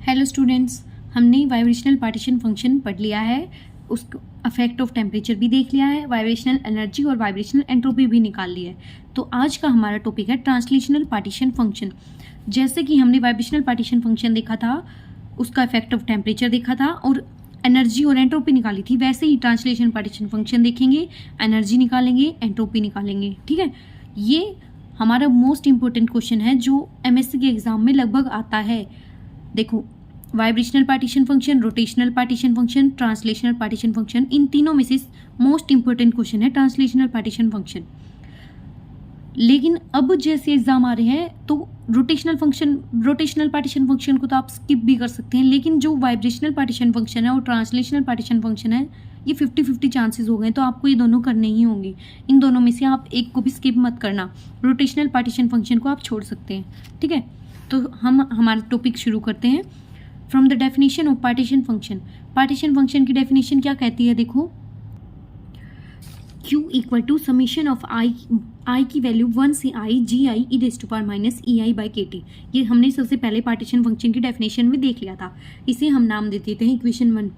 Hello students, हमने vibrational partition function पढ़ लिया है, उसको अफेक्ट ऑफ टेम्परेचर भी देख लिया है, वाइब्रेशनल एनर्जी और वाइब्रेशनल एंट्रोपी भी निकाल ली है। तो आज का हमारा टॉपिक है ट्रांसलेशनल पार्टीशन फंक्शन। जैसे कि हमने वाइब्रेशनल पार्टीशन फंक्शन देखा था, उसका इफेक्ट ऑफ टेम्परेचर देखा था और एनर्जी और एंट्रोपी निकाली थी, वैसे ही ट्रांसलेशन पार्टीशन फंक्शन देखेंगे, एनर्जी निकालेंगे, एंट्रोपी निकालेंगे। ठीक है, ये हमारा मोस्ट इंपॉर्टेंट क्वेश्चन है जो एमएससी के एग्जाम में लगभग आता है। देखो, vibrational partition function, rotational partition function, translational partition function, इन तीनों में से मोस्ट इंपॉर्टेंट क्वेश्चन है ट्रांसलेशनल पार्टीशन फंक्शन। लेकिन अब जैसे एग्जाम आ रहे हैं तो रोटेशनल पार्टीशन फंक्शन को तो आप स्किप भी कर सकते हैं, लेकिन जो वाइब्रेशनल पार्टीशन फंक्शन है और ट्रांसलेशनल पार्टीशन फंक्शन है, ये 50-50 चांसेस हो गए, तो आपको ये दोनों करने ही होंगे। इन दोनों में से आप एक को भी स्किप मत करना, रोटेशनल पार्टीशन फंक्शन को आप छोड़ सकते हैं। ठीक है, तो हम हमारा टॉपिक शुरू करते हैं। From the definition of partition function, partition function की डेफिनेशन क्या कहती है? देखो, Q equal to summation of i की वैल्यू 1 से i g i e raise to power minus e i by k T. ये हमने सबसे पहले पार्टीशन फंक्शन की डेफिनेशन में देख लिया था, इसे हम नाम दे देते हैं इक्वेशन 1।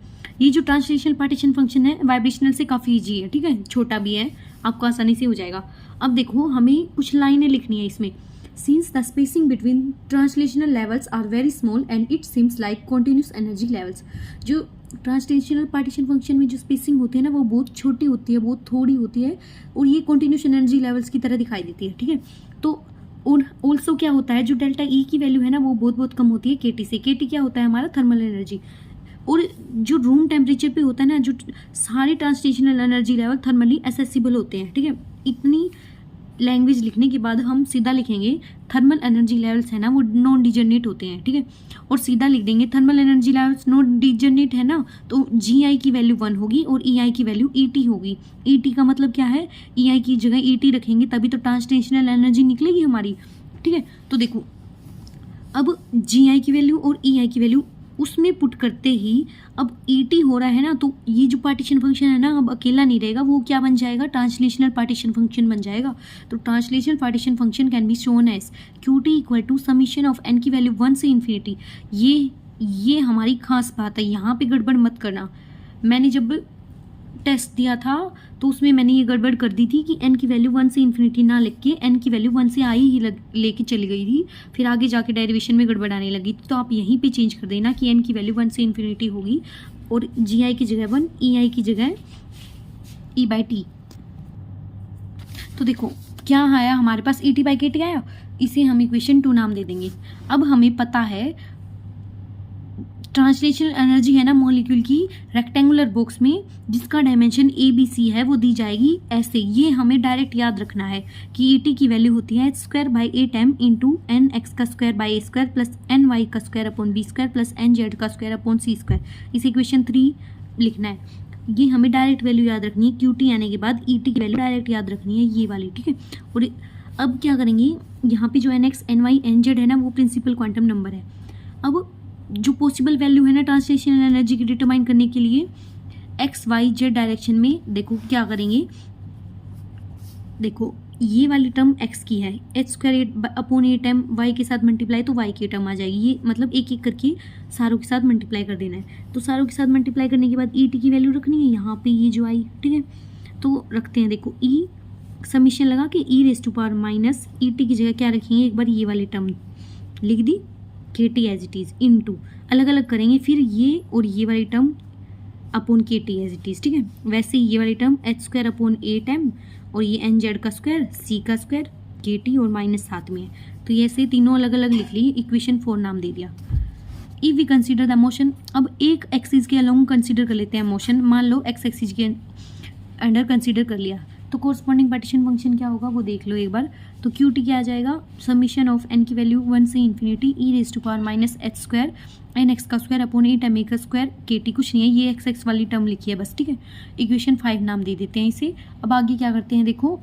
ये जो ट्रांसलेशनल पार्टीशन फंक्शन है वाइब्रेशनल से काफ़ी ईजी है, ठीक है, छोटा भी है, आपको आसानी से हो जाएगा। अब देखो, हमें कुछ लाइनें लिखनी है इसमें। Since the spacing between translational levels are very small and it seems like continuous energy levels, जो ट्रांसलेशनल पार्टीशन फंक्शन में जो स्पेसिंग होती है ना, वो बहुत छोटी होती है, बहुत थोड़ी होती है और ये कंटिन्यूस एनर्जी लेवल्स की तरह दिखाई देती है। ठीक है, तो और ऑल्सो क्या होता है, जो डेल्टा ई की वैल्यू है ना, वो बहुत बहुत कम होती है केटी से। केटी क्या होता है? हमारा थर्मल एनर्जी। और जो रूम टेम्परेचर पे होता है ना, जो सारे translational energy level thermally accessible होते हैं। ठीक है, इतनी लैंग्वेज लिखने के बाद हम सीधा लिखेंगे थर्मल एनर्जी लेवल्स है ना, वो नॉन डिजर्नेट होते हैं। ठीक है, और सीधा लिख देंगे थर्मल एनर्जी लेवल्स नॉन डिजर्नेट है ना, तो जी आई की वैल्यू 1 होगी और ई आई की वैल्यू ई टी होगी। ई टी का मतलब क्या है? ई आई की जगह ई टी रखेंगे तभी तो ट्रांसलेशनल एनर्जी निकलेगी हमारी। ठीक है, तो देखो, अब जी आई की वैल्यू और ई आई की वैल्यू उसमें पुट करते ही अब ई टी हो रहा है ना, तो ये जो पार्टीशन फंक्शन है ना, अब अकेला नहीं रहेगा, वो क्या बन जाएगा? ट्रांसलेशनल पार्टीशन फंक्शन बन जाएगा। तो translational partition function can be shown as Q T equal to summation of n की वैल्यू 1 से इन्फिनिटी। ये हमारी खास बात है, यहाँ पे गड़बड़ मत करना। मैंने जब टेस्ट दिया था तो उसमें मैंने ये गड़बड़ कर दी थी कि n की वैल्यू 1 से इन्फिनिटी ना लिख के n की वैल्यू 1 से आई ही लेके चली गई थी, फिर आगे जाके डेरिवेशन में गड़बड़ आने लगी। तो आप यहीं पे चेंज कर देना कि n की वैल्यू 1 से इन्फिनिटी होगी और जी आई की जगह 1, ई आई की जगह ई बाई टी। तो देखो क्या आया हमारे पास, E T by k T आया, इसे हम इक्वेशन 2 नाम दे देंगे। अब हमें पता है ट्रांसलेशनल एनर्जी है ना मॉलिक्यूल की रेक्टेंगुलर बॉक्स में, जिसका डायमेंशन ए बी सी है, वो दी जाएगी ऐसे। ये हमें डायरेक्ट याद रखना है कि ई टी की वैल्यू होती है h² by 8m into n x का square by a square plus n y का square upon b square plus n z का स्क्वायर अपॉन सी स्क्वायर। इसे इक्वेशन 3 लिखना है। ये हमें डायरेक्ट वैल्यू याद रखनी है, क्यू टी आने के बाद ई टी की वैल्यू डायरेक्ट याद रखनी है, ये वाली। ठीक है, और अब क्या करेंगे, यहाँ पे जो n x n y n z है ना, वो प्रिंसिपल क्वांटम नंबर है। अब जो पॉसिबल वैल्यू है ना ट्रांसलेशनल एनर्जी की डिटरमाइन करने के लिए एक्स वाई जेड डायरेक्शन में, देखो क्या करेंगे, देखो ये वाली टर्म x की है, h² अपॉन 8m, y के साथ मल्टीप्लाई तो y की टर्म आ जाएगी। ये मतलब एक एक करके सारों के साथ मल्टीप्लाई कर देना है। तो सारों के साथ मल्टीप्लाई करने के बाद ई टी की वैल्यू रखनी है यहाँ पे, ये जो आई। ठीक है, तो रखते हैं, देखो ई समीशन लगा के e raise to power minus e t की जगह क्या रखेंगे, एक बार ये वाली टर्म लिख दी, k T as it is, into अलग अलग करेंगे, फिर ये और ये वाली term upon k T as it is. ठीक है, वैसे ये वाली टर्म h² अपॉन 8m और ये एन जेड का स्क्वायर, सी का स्क्वायर, के टी और माइनस साथ में है। तो ये ऐसे तीनों अलग अलग लिख ली, इक्वेशन 4 नाम दे दिया। If we consider the motion, अब एक एक्सिस के अलोंग कंसीडर कर लेते हैं मोशन। मान लो एक्स एक्सिस के अंडर कंसीडर कर लिया, तो कोरस्पॉन्डिंग पार्टीशन फंक्शन क्या होगा वो देख लो एक बार। तो क्यू टी क्या आ जाएगा, समीशन ऑफ एन की वैल्यू 1 से infinity e raise to power minus h² n x का स्क्वायर अपॉन 8m ए का स्क्वायर, के टी कुछ नहीं है, ये एक्स एक्स वाली टर्म लिखी है बस। ठीक है, इक्वेशन 5 नाम दे देते हैं इसे। अब आगे क्या करते हैं, देखो,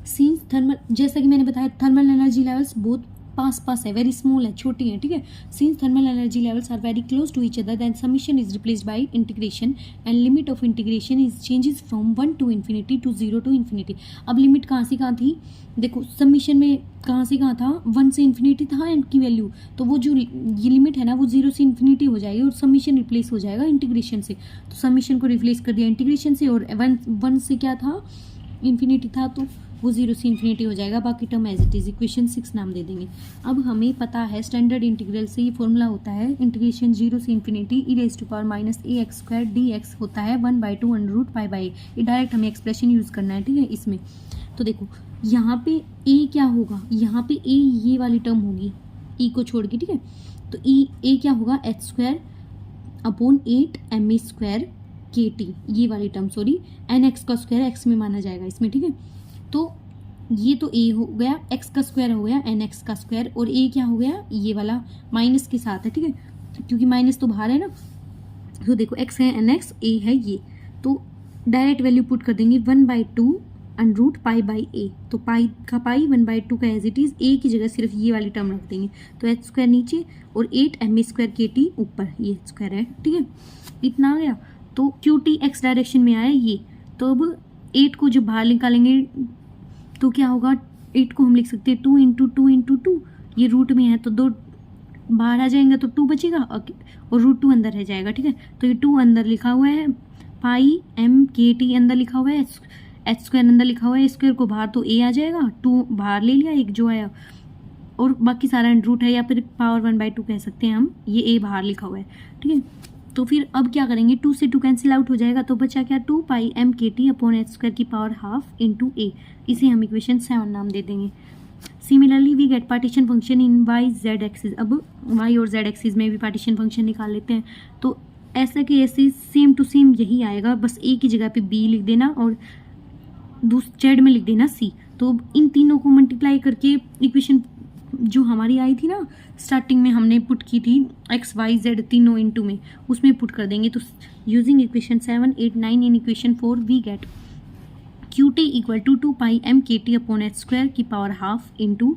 सिंस थर्मल, जैसा कि मैंने बताया थर्मल एनर्जी लेवल्स बहुत पास पास है, वेरी स्मॉल है, छोटी है, ठीक है। Since thermal energy levels are very close to each other then summation is replaced by integration and limit of integration is changes from 1 to infinity to 0 to infinity. अब limit कहाँ से कहाँ थी, देखो समीशन में कहाँ से कहाँ था, 1 से इन्फिनिटी था इनकी वैल्यू, तो वो जो ये लिमिट है ना वो 0 से इन्फिनिटी हो जाएगी और समीशन रिप्लेस हो जाएगा इंटीग्रेशन से। तो समीशन को रिप्लेस कर दिया इंटीग्रेशन से, और 1 से क्या था, इन्फिनिटी था, तो वो 0 से इन्फिनिटी हो जाएगा, बाकी term as it is equation 6 नाम दे देंगे। अब हमें पता है स्टैंडर्ड इंटीग्रल से ये फॉर्मूला होता है इंटीग्रेशन 0 से infinity e ax square dx होता है 1/2 अंडर पाई बाई। ये डायरेक्ट हमें एक्सप्रेशन यूज़ करना है, ठीक है। इसमें तो देखो यहाँ पे a क्या होगा, यहाँ पे a ये वाली टर्म होगी e को छोड़ के, ठीक है। तो a क्या होगा, h square upon 8 ma square kt, ये वाली टर्म, सॉरी nx का स्क्वायर x में माना जाएगा इसमें, ठीक है। तो ये तो a हो गया, x का स्क्वायर हो गया nx का स्क्वायर, और a क्या हो गया, ये वाला माइनस के साथ है, ठीक है, क्योंकि माइनस तो बाहर है ना। तो देखो x है nx, a है ये, तो डायरेक्ट वैल्यू पुट कर देंगे 1/2 अंडर पाई बाई a। तो पाई का पाई 1/2 का एज इट इज, a की जगह सिर्फ ये वाली टर्म रख देंगे, तो h स्क्वायर नीचे और 8 ma स्क्वायर kt ऊपर, ये स्क्वायर है, ठीक है। इतना आ गया। तो qt x डायरेक्शन में आया ये, तो अब 8 को जब बाहर निकालेंगे तो क्या होगा, 8 को हम लिख सकते हैं 2 इंटू 2 इंटू 2, ये रूट में है तो 2 बाहर आ जाएंगे तो 2 बचेगा और रूट 2 अंदर रह जाएगा, ठीक है। तो ये 2 अंदर लिखा हुआ है, पाई m kt अंदर लिखा हुआ है, h स्क्वायर अंदर लिखा हुआ है, स्क्वायर को बाहर तो a आ जाएगा, 2 बाहर ले लिया, एक जो आया, और बाकी सारा रूट है, या फिर पावर 1/2 कह सकते हैं हम, ये a बाहर लिखा हुआ है, ठीक है। तो फिर अब क्या करेंगे, 2 से 2 कैंसिल आउट हो जाएगा, तो बचा क्या, 2 pi m kt upon h square की पावर हाफ इंटू a। इसे हम इक्वेशन 7 नाम दे देंगे। Similarly we get partition function in y z axis. अब y और z एक्सिस में भी पार्टीशन फंक्शन निकाल लेते हैं। तो ऐसा कि ऐसे सेम टू सेम यही आएगा, बस a की जगह पे b लिख देना और z में लिख देना c। तो इन तीनों को मल्टीप्लाई करके इक्वेशन जो हमारी आई थी ना स्टार्टिंग में हमने पुट की थी x y z तीनों इनटू में, उसमें पुट कर देंगे। तो using equation 7, 8, 9 in equation 4 we get qt equal to 2 pi m kt upon h square की पावर हाफ इंटू,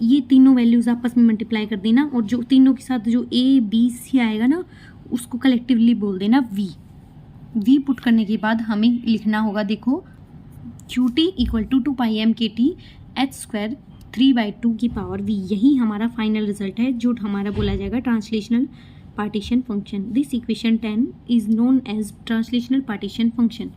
ये तीनों वैल्यूज आपस में मल्टीप्लाई कर देना, और जो तीनों के साथ जो a b c आएगा ना उसको कलेक्टिवली बोल देना v पुट करने के बाद हमें लिखना होगा, देखो qt equal to 2 pi m kt h square 3/2 की पावर v। यही हमारा फाइनल रिजल्ट है जो हमारा बोला जाएगा translational partition function. This equation 10 is known as translational partition function.